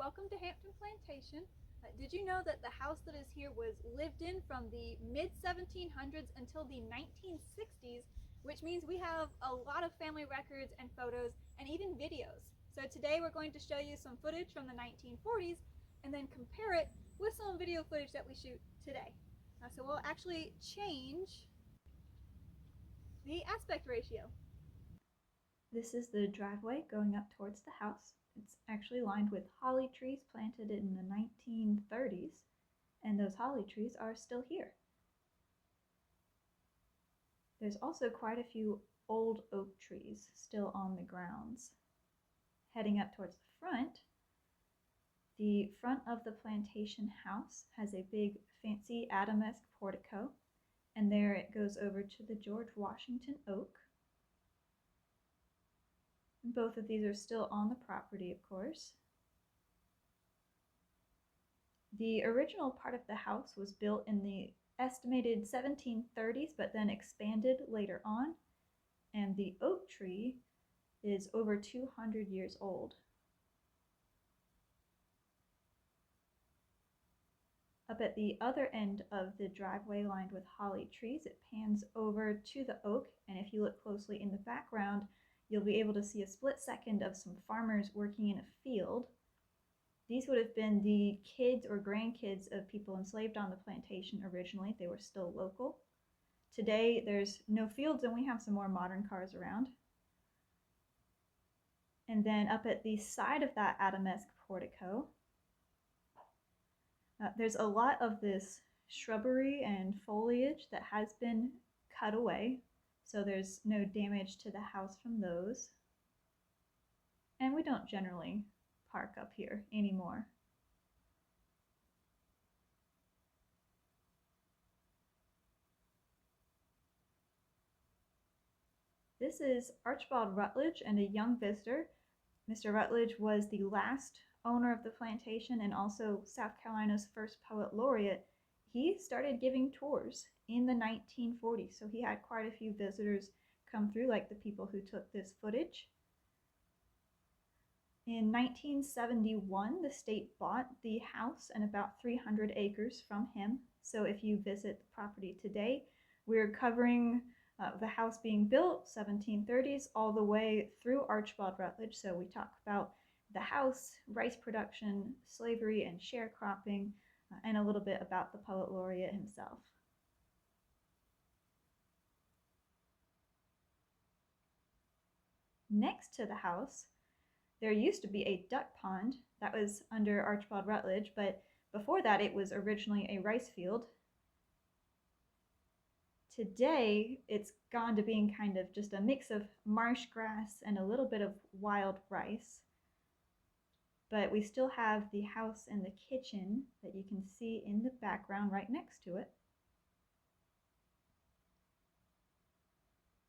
welcome to Hampton Plantation. Did you know that the house that is here was lived in from the mid 1700s until the 1960s, which means we have a lot of family records and photos and even videos. So today we're going to show you some footage from the 1940s and then compare it with some video footage that we shoot today. So we'll actually change the aspect ratio. This is the driveway going up towards the house. It's actually lined with holly trees planted in the 1930s, and those holly trees are still here. There's also quite a few old oak trees still on the grounds. Heading up towards the front of the plantation house has a big fancy Adamesque portico, and there it goes over to the George Washington oak. Both of these are still on the property, of course. The original part of the house was built in the estimated 1730s, but then expanded later on, and the oak tree is over 200 years old. Up at the other end of the driveway lined with holly trees, it pans over to the oak, and if you look closely in the background, you'll be able to see a split second of some farmers working in a field. These would have been the kids or grandkids of people enslaved on the plantation originally. They were still local. Today, there's no fields and we have some more modern cars around. And then up at the side of that Adamesque portico, there's a lot of this shrubbery and foliage that has been cut away, so there's no damage to the house from those. And we don't generally park up here anymore. This is Archibald Rutledge and a young visitor. Mr. Rutledge was the last owner of the plantation and also South Carolina's first poet laureate. He started giving tours in the 1940s, so he had quite a few visitors come through, like the people who took this footage. In 1971, the state bought the house and about 300 acres from him. So if you visit the property today, we're covering the house being built, 1730s, all the way through Archibald Rutledge. So we talk about the house, rice production, slavery, and sharecropping, and a little bit about the poet laureate himself. Next to the house, there used to be a duck pond that was under Archibald Rutledge, but before that it was originally a rice field. Today, it's gone to being kind of just a mix of marsh grass and a little bit of wild rice. But we still have the house and the kitchen that you can see in the background right next to it.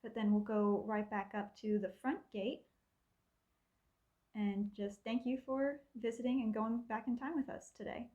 But then we'll go right back up to the front gate and just thank you for visiting and going back in time with us today.